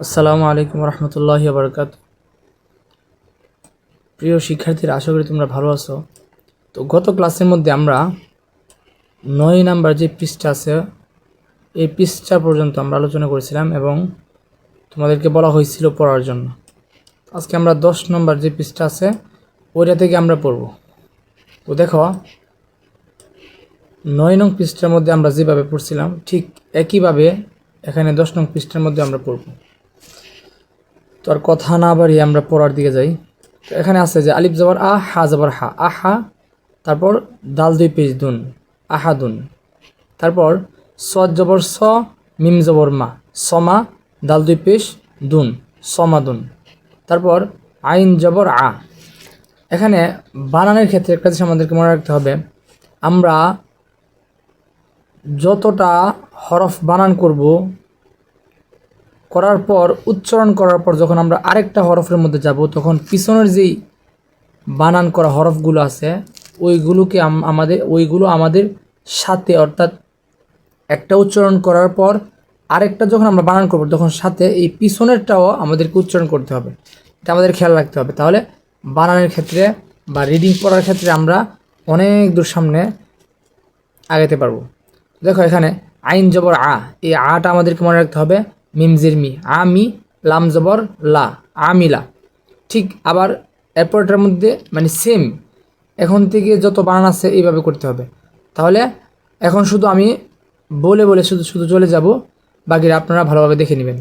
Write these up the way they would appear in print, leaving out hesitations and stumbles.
আসসালামু আলাইকুম রহমতুল্লাহি বারকাত। প্রিয় শিক্ষার্থীরা, আশা করি তোমরা ভালো আছো। তো গত ক্লাসের মধ্যে আমরা 9 নাম্বার যে পৃষ্ঠা আছে এই পৃষ্ঠা পর্যন্ত আমরা আলোচনা করেছিলাম এবং তোমাদেরকে বলা হয়েছিল পড়ার জন্য। আজকে আমরা 10 নম্বর যে পৃষ্ঠা আছে ওইটা থেকে আমরা পড়ব। তো দেখো, 9 নং পৃষ্ঠার মধ্যে আমরা যেভাবে পড়ছিলাম ঠিক একইভাবে এখানে 10 নং পৃষ্ঠার মধ্যে আমরা পড়ব। তো আর কথা না বাড়িয়ে আমরা পড়ার দিকে যাই। তো এখানে আছে যে আলিফ জবর আ, হা জবর হা, আহা। তারপর দাল দুই পেশ দুন, আহাদুন। তারপর সদ জবর স, মিম জবর মা, সমা। দাল দুই পেশ দুন, সমাদুন। তারপর আইন জবর আ। এখানে বানানের ক্ষেত্রে একটা জিনিস আমাদেরকে মনে রাখতে হবে, আমরা যতটা হরফ বানান করব, করার পর উচ্চারণ করার পর যখন আমরা আরেকটা হরফের মধ্যে যাব, তখন পিছনের যেই বানান করা হরফগুলো আছে ওইগুলো আমাদের সাথে, অর্থাৎ একটা উচ্চারণ করার পর আরেকটা যখন আমরা বানান করব তখন সাথে এই পিছনেরটাও আমাদেরকে উচ্চারণ করতে হবে। এটা আমাদের খেয়াল রাখতে হবে, তাহলে বানানের ক্ষেত্রে বা রিডিং পড়ার ক্ষেত্রে আমরা অনেক দূর সামনে আগাতে পারবো। দেখো এখানে আইন জবর আ, এই আটা আমাদেরকে মনে রাখতে হবে মিম জের মি, আমি। লাম জবর লা, আমিলা। ঠিক আবার এরপরটার মধ্যে মানে সেম, এখন থেকে যত বানান আছে এইভাবে করতে হবে। তাহলে এখন শুধু আমি বলে বলে শুধু শুধু চলে যাব, বাকিরা আপনারা ভালোভাবে দেখে নেবেন।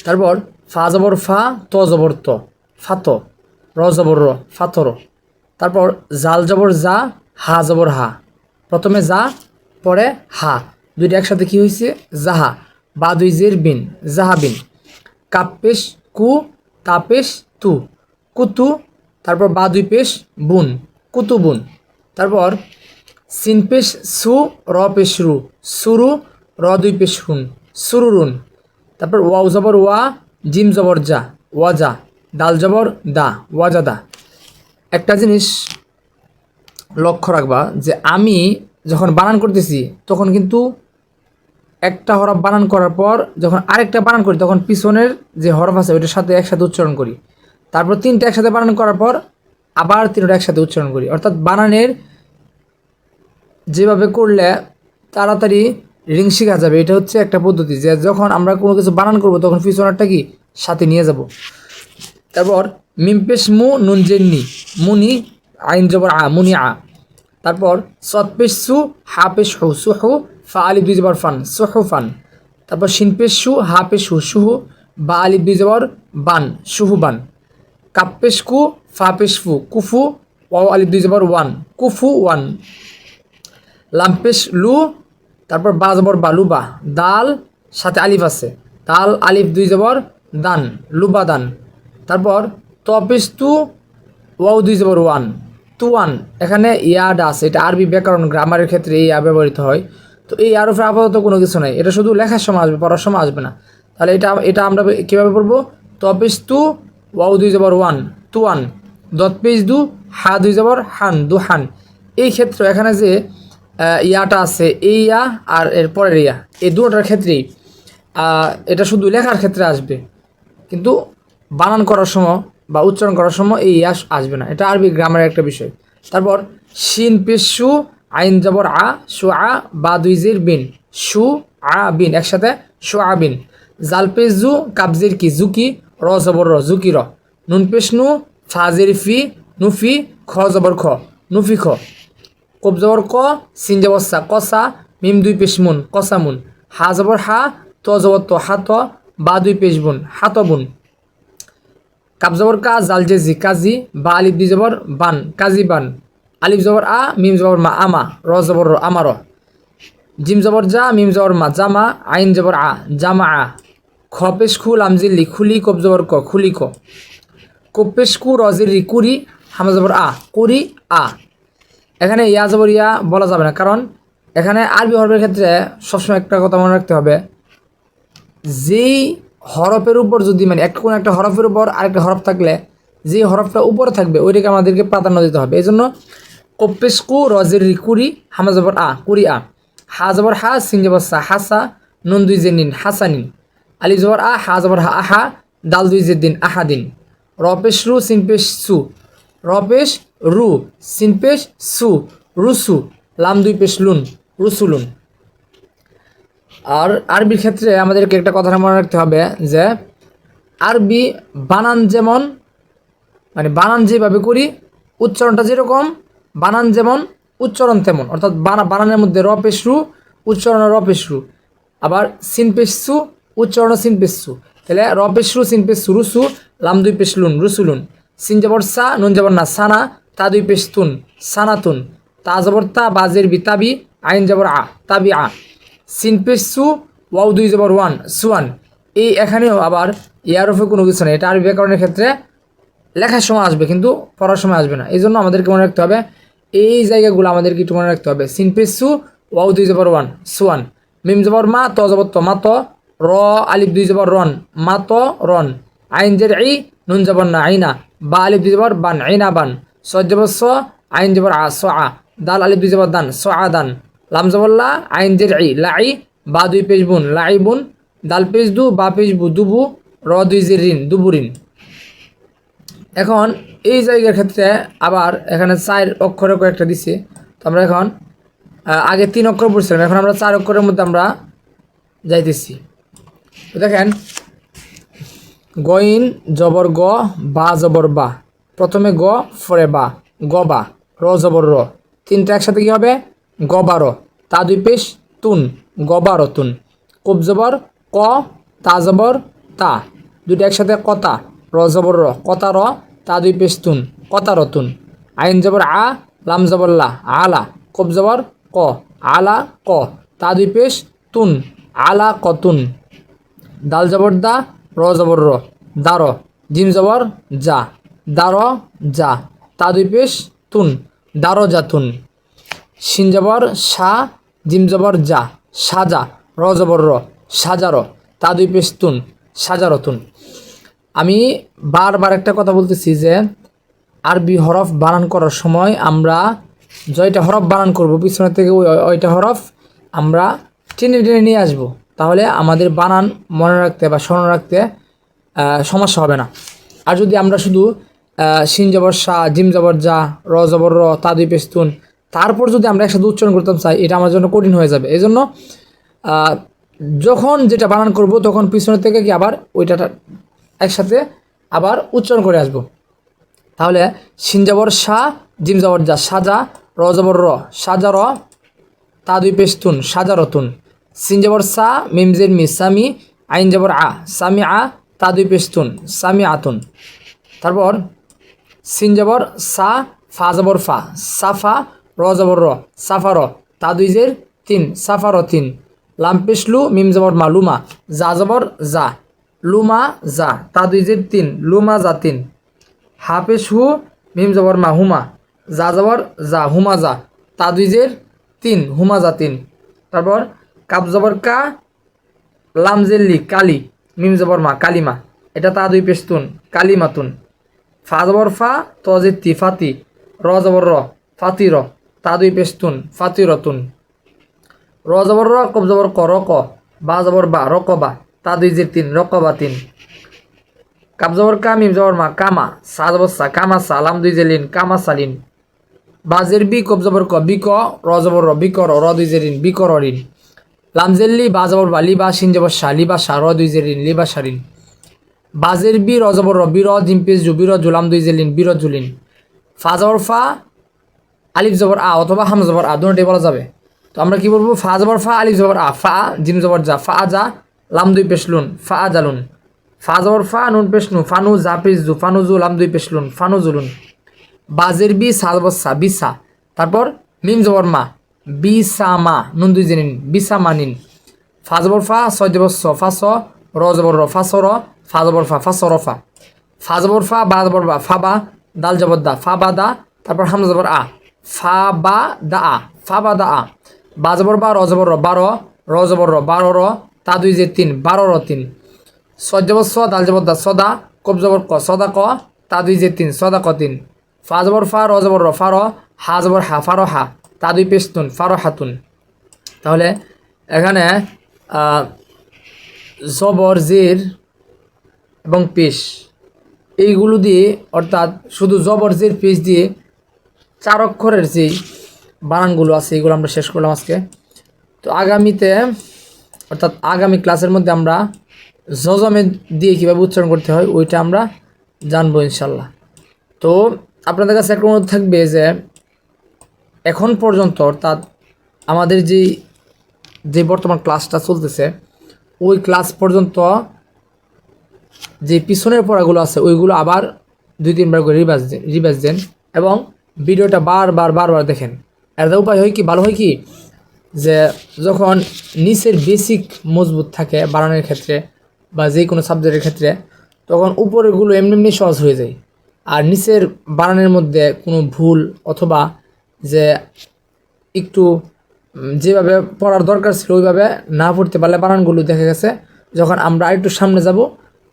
তারপর ফা জবর ফা, ত জবর ত, ফাত। র জবর র, ফাতর। তারপর জাল জবর জা, হা জবর হা। প্রথমে জা, পরে হা, দুইটা একসাথে কি হয়েছে জাহা। বা দুই জের বিন, জাহাবিন। কাপেশ কু, তাপেশ তু, কুতু। তারপর বা দুই পেশ বুন, কুতুবুন। তারপর সিন পেশ সু, র পেশ রু, সুরু। র দুই পেশ হুন, সুরুরুন। তারপর ওয়াও জবর ওয়া, জিম জবর যা, ওয়াজা। দাল জবর দা, ওয়াজাদা। একটা জিনিস লক্ষ্য রাখবা যে আমি যখন বানান করতেছি তখন কিন্তু একটা হরফ বানান করার পর যখন আরেকটা বানান করি তখন পিছনের যে হরফ আছে ওইটার সাথে একসাথে উচ্চারণ করি। তারপর তিনটা একসাথে বানান করার পর আবার তিনটা একসাথে উচ্চারণ করি। অর্থাৎ বানানের যেভাবে করলে তাড়াতাড়ি রিডিং শেখা যাবে, এটা হচ্ছে একটা পদ্ধতি, যে যখন আমরা কোনো কিছু বানান করব তখন পিছনেরটা কি সাথে নিয়ে যাব। তারপর মিমপেশ মু, নুন জেন্নি, মুনি। আইন জবর আ, মুনি আ। তারপর সৎপেশ সু, হা পেশ হু, সুহু। ফা আলিফ দুই জবর ফান, সুহু ফান। তারপর শিনপেশ সু, হা পেশ হু, সুহু। বা আলিফ দুই জবর বান, সুহু বান। কাপ্পেশ কু, ফা পেশ ফু, কুফু। ওয়াও আলিফ দুই জবর ওয়ান, কুফু ওয়ান। লাম্পেশ লু। তারপর বা জবর বা, লুবা। দাল সাথে আলিফ আছে, দাল আলিফ দুই জবর দান, লুবা দান। তারপর তপেশ তু, ওয়াও দুই জবর ওয়ান, তুয়ান। এখানে ইয়াডা আছে, এটা আরবি ব্যাকরণ গ্রামারের ক্ষেত্রে এই ইয়া ব্যবহৃত হয়। তো এই আর উপরে আপাতত কোনো কিছু নাই, এটা শুধু লেখার সময় আসবে, পড়ার সময় আসবে না। তাহলে এটা আমরা কীভাবে পড়বো? তপেশ তু, ওয়াও দুই জবর ওয়ান, তুয়ান। দতপেশ দু, হা দুই জবর হান, দুহান। এই ক্ষেত্রে এখানে যে ইয়াটা আছে, এই ইয়া আর এর পরের ইয়া, এই দুটোটার ক্ষেত্রেই এটা শুধু লেখার ক্ষেত্রে আসবে, কিন্তু বানান করার সময় বা উচ্চারণ করার সময় এই ইয়া আসবে না। এটা আরবি গ্রামারের একটা বিষয়। তারপর শিন পেশ সু, আইন জবর আ, সু আ। বা দুই জের বিন, সু আ বিন, একসাথে সু আ বিন। জাল পেশ জু, কাবজের কি, জুকি। র জবর র, জুকি র। নুন পেশ নু, ফাজের ফি, নুফি। খ জবর খ, নুফি খ। কব জবর ক, সিন জবর সা, কসা। মিম দুই পেশ মুন, কসামুন। হা জবর হা, ত জবর ত, হাত। বা দুই পেশ বুন, হাত বুন। কাব জবর কা, জাল জেজি, কাজি। বা আলিফ দুই জবর বান, কাজি বান। আলিফ জবর আ, মিম জবর মা, আমা। র জবর র, আমার। জিম জবর যা, মিম জবর মা, জামা। আইন জবর আ, জামা আ। খ পেশ খু, লামজিল্লি, খুলি। কব জবর ক, খুলি ক। কোপেশ কু, রজিরি, কুরি। হামা জবর আ, কুরি আ। এখানে ইয়া জবর ইয়া বলা যাবে না, কারণ এখানে আরবি হরফের ক্ষেত্রে সবসময় একটা কথা মনে রাখতে হবে, যেই হরফের উপর যদি মানে কোনো একটা হরফের উপর আরেকটা হরফ থাকলে যে হরফটা উপরে থাকবে ওইটাকে আমাদেরকে প্রাধান্য দিতে হবে। এই জন্য কপ্পেশ কু, রজের কুরি। হামা জবর আ, কুরি আ। হা জবর হা, সিন জবর সা, হাসা। নুন দুই জে নিন, হাসানিন। আলিফ জবর আ হা জবর হা আহা দাল দুই জের দিন আহাদিন র পেশ রু সিন পেশ সু র পেশ রু সিন পেশ সু রুসু লাম দুই পেশ লুন রুসুলুন। আর আরবির ক্ষেত্রে আমাদেরকে একটা কথা মনে রাখতে হবে যে আরবি বানান যেমন মানে বানান যেভাবে করি উচ্চারণটা যেরকম বানান যেমন উচ্চারণ তেমন, অর্থাৎ বানানের মধ্যে র পেশ রু উচ্চারণ র পেশ রু, আবার সিন পেশ সু উচ্চারণ সিন পেশ সু। তাহলে র পেশ রু সিন পেশ সু রুসু লাম দুই পেশ লুন রুসুলুন সিন জবর সা নুন জবর না সানা তা দুই পেশ তুন সানাতুন তা জবর তা বাজের বি তাবি আইন জবর আ তাবি আ সিন পেশ সু ওয়াও দুই জবর ওয়ান সুয়ান। এই এখানেও আবার ইয়ারফে কোনো কিছু নেই, এটা আরবি ব্যাকরণের ক্ষেত্রে লেখার সময় আসবে কিন্তু পড়ার সময় আসবে না। এই জন্য আমাদেরকে মনে রাখতে হবে এই জায়গাগুলো আমাদেরকে একটু মনে রাখতে হবে। সিন পেশ সু ওয়াও দুই জবর ওয়ান সুয়ান মিম জবর মা ত জবর ত মা ত র আলিফ দুই জবর রন মা ত রন আইন জের ই নুন জবর না আইনা বা আলিফ দুই জবর বান আইনা বান সজ জবর স আইন জবর আ স আ দাল আলিফ দুই জবর দান স আ দান লাম জবর লা আইন জের ই লা ই বা দুই পেশ বুন লাই বুন দাল পেশ দু বা পেশ বু দুবু র দুই জের রিন দুবুরিন। এখন এই জায়গার ক্ষেত্রে আবার এখানে 4 অক্ষরের কয়েকটা দিছে, তো আমরা এখন আগে 3 অক্ষর পড়ছিলাম, এখন আমরা 4 অক্ষরের মধ্যে আমরা যাইতেছি। তো দেখেন গইন জবর গ বা জবর বা, প্রথমে গ পরে বা গ বা র জবর র, তিনটা একসাথে কি হবে গবার, তা দুই পেশ তুন গবার তুন, কুব জবর ক তা জবর তা দুইটা একসাথে কতা র জবর র কতা র তা দুই পেশ তুন কতা রতুন, আইন জবর আ লাম জবর লা আলা কুব জবর ক আলা ক তা দুই পেশ তুন আলা কতুন, দাল জবর দা র জবর র দার জিম জবর যা দার যা তা দুই পেশ তুন দার জাতুন, শিন জবর সা জিম জবর যা সাজা র জবর র সাজার তা দুই পেশ তুন সাজারতুন। আমি বারবার একটা কথা বলতেছি যে আরবি হরফ বানান করার সময় আমরা জয়টা হরফ বানান করব পিছনের থেকে ওইটা হরফ আমরা টেনে টেনে নিয়ে আসব, তাহলে আমাদের বানান মনে রাখতে বা স্মরণ রাখতে সমস্যা হবে না। আর যদি আমরা শুধু শিন জবর সা জিম জবর যা র জবর র তা দুই পেশ তুন তারপর যদি আমরা একসাথে উচ্চারণ করতাম চাই, এটা আমার জন্য কঠিন হয়ে যাবে। এই জন্য যখন যেটা বানান করব তখন পিছনের থেকে কি আবার ওইটা একসাথে আবার উচ্চারণ করে আসব। তাহলে শিন জবর সা জিম জবর যা সাজা র জবর র সাজা র তা দুই পেশ তুন সাজা রতুন, সিন জবর সা মিম জের মি সামি আইন জবর আ সামি আ তা দুই পেশ তুন সামি আতুন। তারপর সিন জবর সা ফা জবর ফা সাফা র জবর র সাফা র তা দুই জের তিন সাফা র তিন, লাম পেশ লু মিম জবর মা লুমা যা জবর যা লুমা যা তা দুই জের তিন লুমা যা তিন, হা পেশ হু মিম জবর মা হুমা যা জবর যা হুমা যা তা দুই জের তিন হুমা যা তিন। তারপর কাপ জবর কা লাম জেল্লি কালি মিম জবর মা কালিমা এটা তা দুই পেশ তুন কালিমাতুন, ফা জবর ফা ত জের তি ফাতি র জবর র ফাতি র তা দুই পেশ তুন ফাতি রতুন, র জবর র কব জবর ক রক বা জবর বা রকবা তা দুই জের তিন রকবা তিন, কাপ জবর কা মিম জবর মা কামা সা জবর সা কামা সা লাম দুই জের লিন কামা সালিন, বাজের বি কব জবর ক বিক র জবর র বিকর র দুই জের রিন বিকর রিন, লাম জেল্লি বা জবর বা লিবা শিন জবর সা লিবা সা র দুই জের রিন লিবা সারিন, বাজের বি র জবর র বির জিম পেশ জু বির জুলাম দুই জের লিন বির জুলিন, ফা জবর ফা আলিফ জবর আ অথবা হাম জবর আ দুটোই বলা যাবে। তো আমরা কি বলবো ফা জবর ফা আলিফ জবর আ ফা জিম জবর যা ফা যা লাম দুই পেশ লুন ফা জালুন, ফা জবর ফা নুন পেশ নু ফানু যা পেশ জু ফানু জু লাম দুই পেশ লুন ফানু জুলুন, বাজের বি সা জবর সা বিসা, তারপর মিম জবর মা বিসা মা নুন দুই জেনিন বিসা মানিন, ফা জবর ফা সয় জবর স ফা স র জবর র ফা স র ফা জবর ফা ফা স র ফা, ফা জবর ফা বা জবর বা ফা বা দাল জবর দা ফা বা দা তারপর হাম জবর আ ফা বা দা আ ফা বা দা আ, বা জবর বা র জবর র বারো র জবর র বারো র তা দুই যে তিন বারো র তিন, সজ জবর স দাল জবর দা সদা কব জবর ক সদা ক তা দুই যে তিন সদা ক তিন, ফা জবর ফা র জবর র ফা র হা জবর হা ফা র হা তা দুই পেশ তুন ফা র হাতুন। তাহলে এখানে জবর জের এবং পেশ এইগুলো দিয়ে, অর্থাৎ শুধু জবর জের পেশ দিয়ে 4 অক্ষরের যেই বানানগুলো আছে এগুলো আমরা শেষ করলাম আজকে। তো আগামীতে অর্থাৎ আগামী ক্লাসের মধ্যে আমরা জজমে দিয়ে কীভাবে উচ্চারণ করতে হয় ওইটা আমরা জানবো ইনশাল্লাহ। তো আপনাদের কাছে একটা অনুরোধ থাকবে যে এখন পর্যন্ত অর্থাৎ আমাদের যে বর্তমান ক্লাসটা চলতেছে ওই ক্লাস পর্যন্ত যে পিছনের পড়াগুলো আছে ওইগুলো আবার 2-3 বার করে রিভাইজ দেন এবং ভিডিওটা বারবার দেখেন। একটা উপায় হয় কি, ভালো হয় কি, যে যখন নিচের বেসিক মজবুত থাকে বানানোর ক্ষেত্রে বা যে কোনো সাবজেক্টের ক্ষেত্রে, তখন উপরেরগুলো এমনি সহজ হয়ে যায়। আর নিচের বানানের মধ্যে কোনো ভুল অথবা যে একটু যেভাবে পড়ার দরকার ছিল ওইভাবে না পড়তে পারলে বানানগুলো দেখা গেছে যখন আমরা আরেকটু সামনে যাব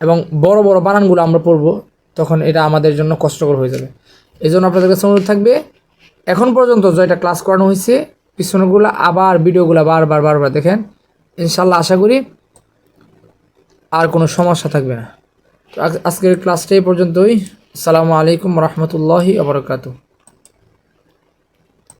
এবং বড় বড় বানানগুলো আমরা পড়ব তখন এটা আমাদের জন্য কষ্টকর হয়ে যাবে। এই জন্য আপনাদের কাছে অনুরোধ থাকবে এখন পর্যন্ত যেটা ক্লাস করানো হয়েছে পিছনেগুলো আবার ভিডিওগুলো বারবার দেখেন। ইনশাল্লাহ আশা করি আর কোনো সমস্যা থাকবে না। তো আজকের ক্লাসটা এই পর্যন্তই। আসসালামু আলাইকুম রহমতুল্লাহি ওয়া বারাকাতুহু।